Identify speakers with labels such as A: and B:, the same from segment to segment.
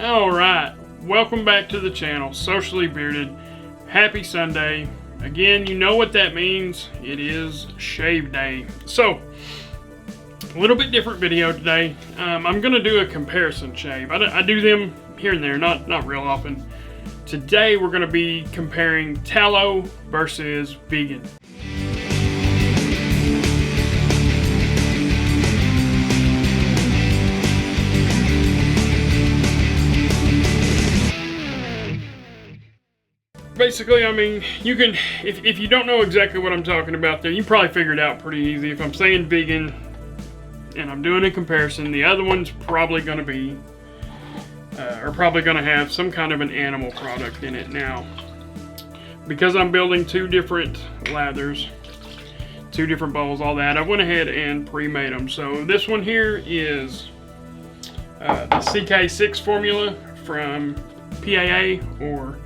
A: Alright, welcome back to the channel, Socially Bearded. Happy Sunday. Again, you know what that means. It is shave day. So, a little bit different video today. I'm going to do a comparison shave. I do them here and there, not real often. Today we're going to be comparing Tallow versus Vegan. Basically, I mean, you can, if you don't know exactly what I'm talking about there, you probably figure it out pretty easy. If I'm saying vegan and I'm doing a comparison, the other one's probably going to be, probably going to have some kind of an animal product in it. Now, because I'm building two different lathers, two different bowls, all that, I went ahead and pre-made them. So this one here is the CK6 formula from PAA, or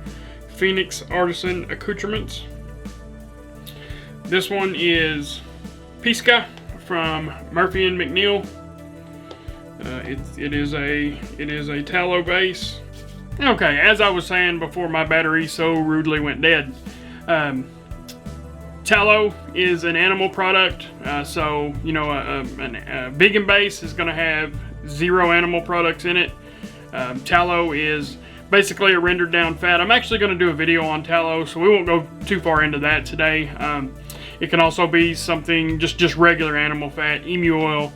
A: Phoenix Artisan Accoutrements. This one is Pisca from Murphy and McNeil. It is a tallow base. Okay, as I was saying before my battery so rudely went dead, tallow is an animal product, so you know a vegan base is going to have zero animal products in it. Tallow is basically a rendered down fat. I'm actually going to do a video on tallow, so we won't go too far into that today. It can also be something just regular animal fat, emu oil,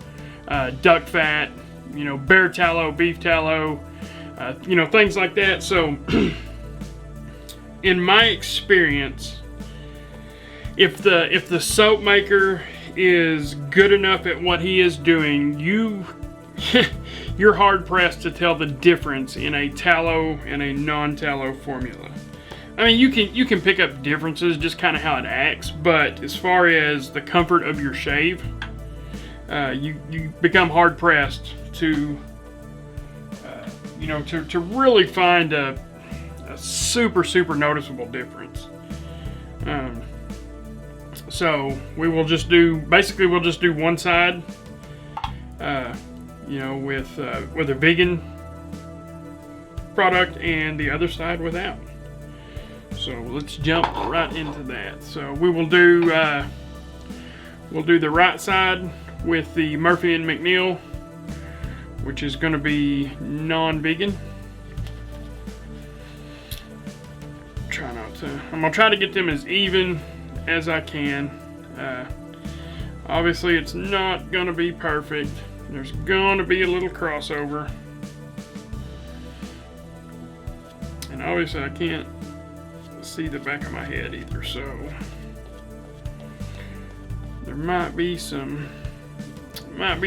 A: duck fat, you know, bear tallow, beef tallow, you know, things like that. So in my experience, if the soap maker is good enough at what he is doing, you're hard pressed to tell the difference in a tallow and a non-tallow formula. I mean, you can pick up differences, just kind of how it acts, but as far as the comfort of your shave, you become hard pressed to you know, to really find a super noticeable difference. So we'll just do one side, you know, with a vegan product, and the other side without. So let's jump right into that. So we will do we'll do the right side with the Murphy and McNeil, which is going to be non-vegan. I'm gonna try to get them as even as I can. Obviously, it's not gonna be perfect. There's gonna be a little crossover, and obviously I can't see the back of my head either, so there might be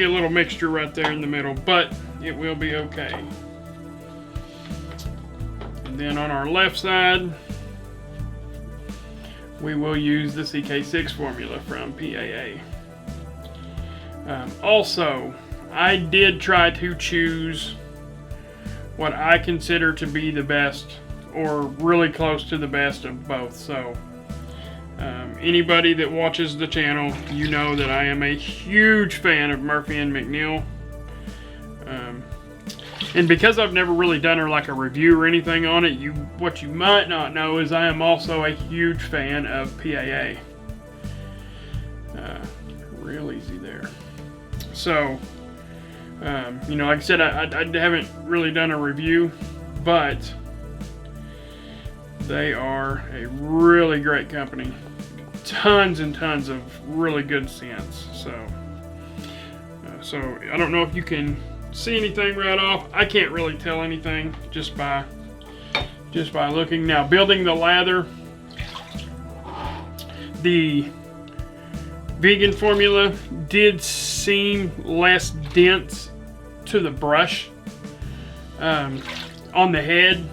A: a little mixture right there in the middle, but it will be okay. And then on our left side, we will use the CK6 formula from PAA. Also, I did try to choose what I consider to be the best, or really close to the best of both. So anybody that watches the channel, you know that I am a huge fan of Murphy and McNeil. And because I've never really done like a review or anything on it, what you might not know is I am also a huge fan of PAA. Real easy there. So, you know, like I said, I haven't really done a review, but they are a really great company. Tons and tons of really good scents. So I don't know if you can see anything right off. I can't really tell anything just by looking. Now, building the lather, the vegan formula did seem less dense to the brush. On the head,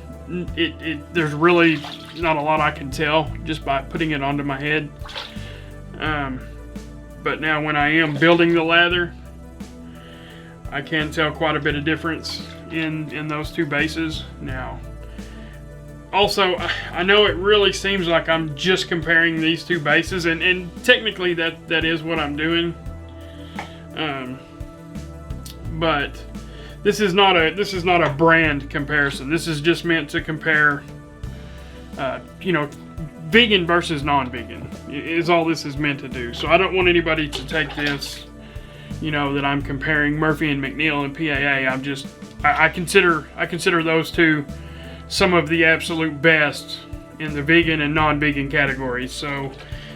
A: there's really not a lot I can tell just by putting it onto my head. But now when I am building the lather, I can tell quite a bit of difference in those two bases. Now, also, I know it really seems like I'm just comparing these two bases, and technically that is what I'm doing. But this is not a brand comparison. This is just meant to compare, you know, vegan versus non-vegan is all this is meant to do. So I don't want anybody to take this, you know, that I'm comparing Murphy and McNeil and PAA. I consider those two some of the absolute best in the vegan and non-vegan categories. So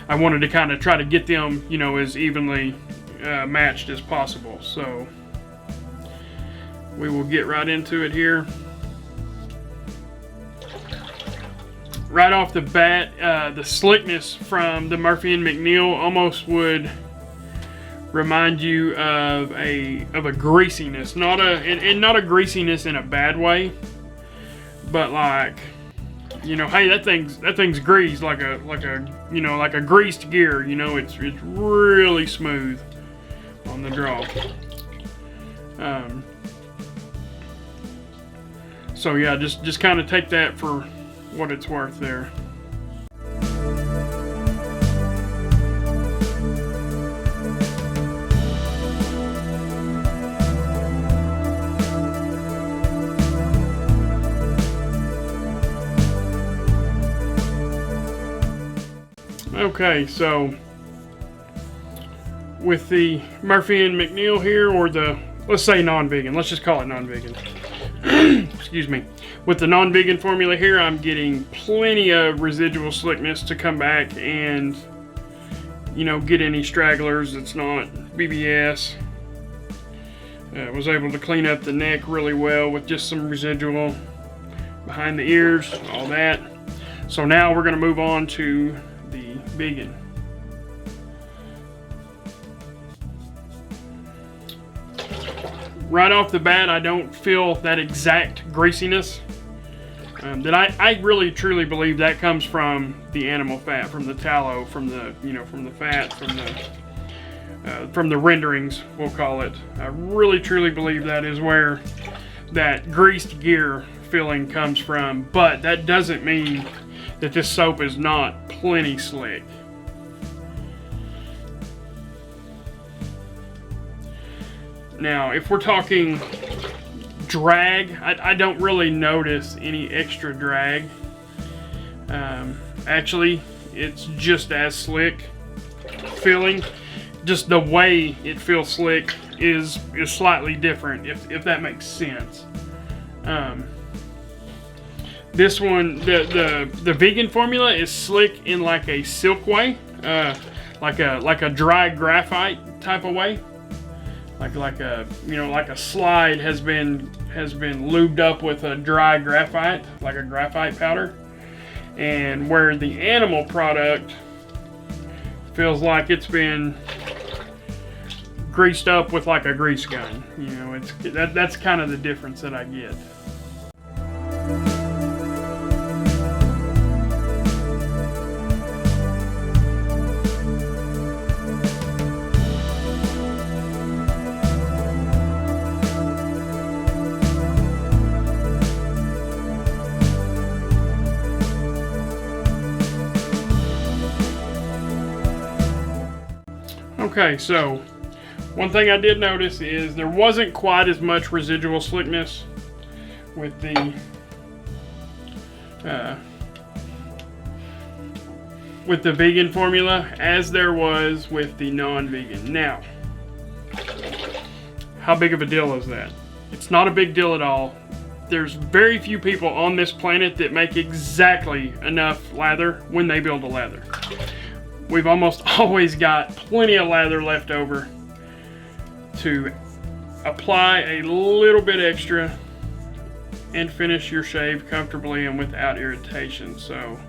A: I wanted to kind of try to get them, you know, as evenly matched as possible. So we will get right into it here. Right off the bat, the slickness from the Murphy and McNeil almost would remind you of a greasiness, not a greasiness in a bad way, but like, you know, hey, that thing's greased like a greased gear. You know, it's really smooth on the draw. So yeah, just kind of take that for what it's worth there. Okay, so with the Murphy and McNeil here, or the, let's say non-vegan, let's just call it non-vegan. Excuse me. With the non-vegan formula here, I'm getting plenty of residual slickness to come back and, you know, get any stragglers. It's not BBS. Was able to clean up the neck really well with just some residual behind the ears, all that. So now we're going to move on to the vegan. Right off the bat, I don't feel that exact greasiness. That I really truly believe that comes from the animal fat, from the tallow, from the, you know, from the fat, from the renderings, we'll call it. I really truly believe that is where that greased gear feeling comes from. But that doesn't mean that this soap is not plenty slick. Now, if we're talking drag, I don't really notice any extra drag. Actually, it's just as slick feeling. Just the way it feels slick is slightly different, if that makes sense. This one, the vegan formula is slick in like a silk way, like a dry graphite type of way. Like a slide has been lubed up with a dry graphite, like a graphite powder. And where the animal product feels like it's been greased up with like a grease gun. You know, that's kind of the difference that I get. Okay, so one thing I did notice is there wasn't quite as much residual slickness with the vegan formula as there was with the non-vegan. Now, how big of a deal is that? It's not a big deal at all. There's very few people on this planet that make exactly enough lather when they build a lather. We've almost always got plenty of lather left over to apply a little bit extra and finish your shave comfortably and without irritation. So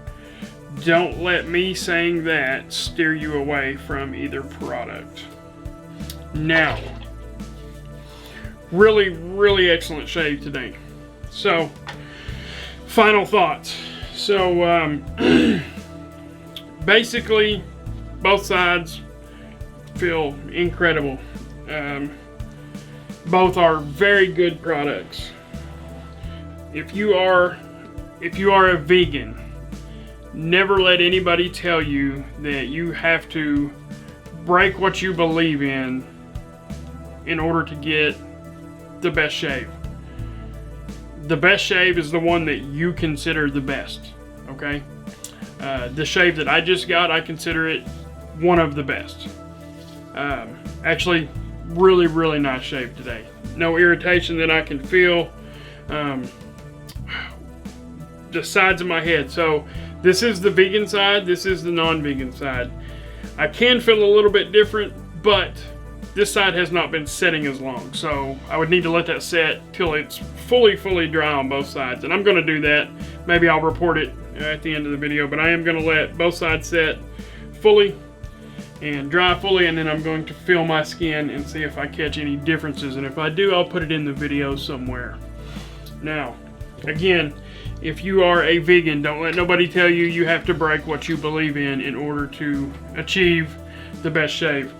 A: don't let me saying that steer you away from either product. Now, really excellent shave today. So, final thoughts. So, basically, both sides feel incredible. Both are very good products. If you are a vegan, never let anybody tell you that you have to break what you believe in order to get the best shave. The best shave is the one that you consider the best, okay? The shave that I just got, I consider it one of the best. Actually, really, really nice shave today. No irritation that I can feel. The sides of my head. So this is the vegan side, this is the non-vegan side. I can feel a little bit different, but this side has not been setting as long, so I would need to let that set till it's fully dry on both sides, and I'm going to do that. Maybe I'll report it at the end of the video, but I am going to let both sides set fully and dry fully, and then I'm going to feel my skin and see if I catch any differences, and if I do, I'll put it in the video somewhere. Now, again, if you are a vegan, don't let nobody tell you you have to break what you believe in order to achieve the best shave.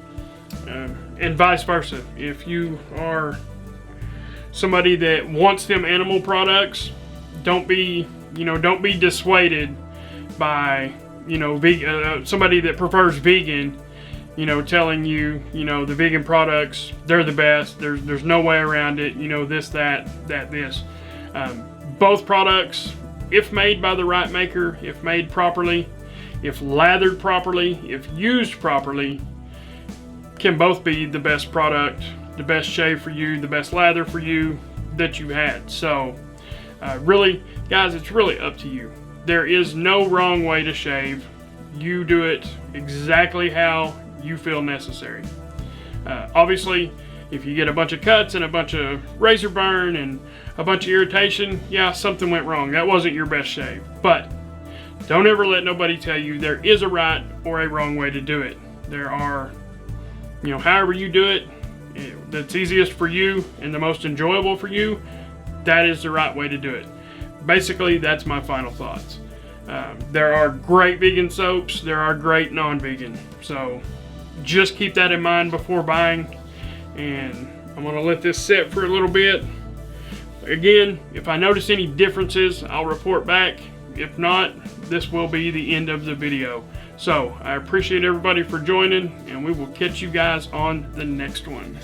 A: And vice versa. If you are somebody that wants them animal products, don't be dissuaded by, somebody that prefers vegan, telling you, the vegan products, they're the best. There's no way around it. This, that, this. Both products, if made by the right maker, if made properly, if lathered properly, if used properly, can both be the best product, the best shave for you, the best lather for you that you had. So really, guys, it's really up to you. There is no wrong way to shave. You do it exactly how you feel necessary. Obviously, if you get a bunch of cuts and a bunch of razor burn and a bunch of irritation, yeah, something went wrong. That wasn't your best shave. But don't ever let nobody tell you there is a right or a wrong way to do it. There are, however you do it, that's easiest for you and the most enjoyable for you, that is the right way to do it. Basically, that's my final thoughts. There are great vegan soaps. There are great non-vegan. So just keep that in mind before buying. And I'm going to let this set for a little bit. Again, if I notice any differences, I'll report back. If not, this will be the end of the video. So I appreciate everybody for joining, and we will catch you guys on the next one.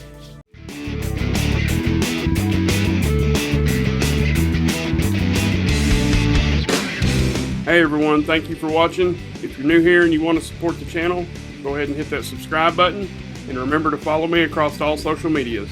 A: Hey everyone, thank you for watching. If you're new here and you want to support the channel, go ahead and hit that subscribe button, and remember to follow me across all social medias.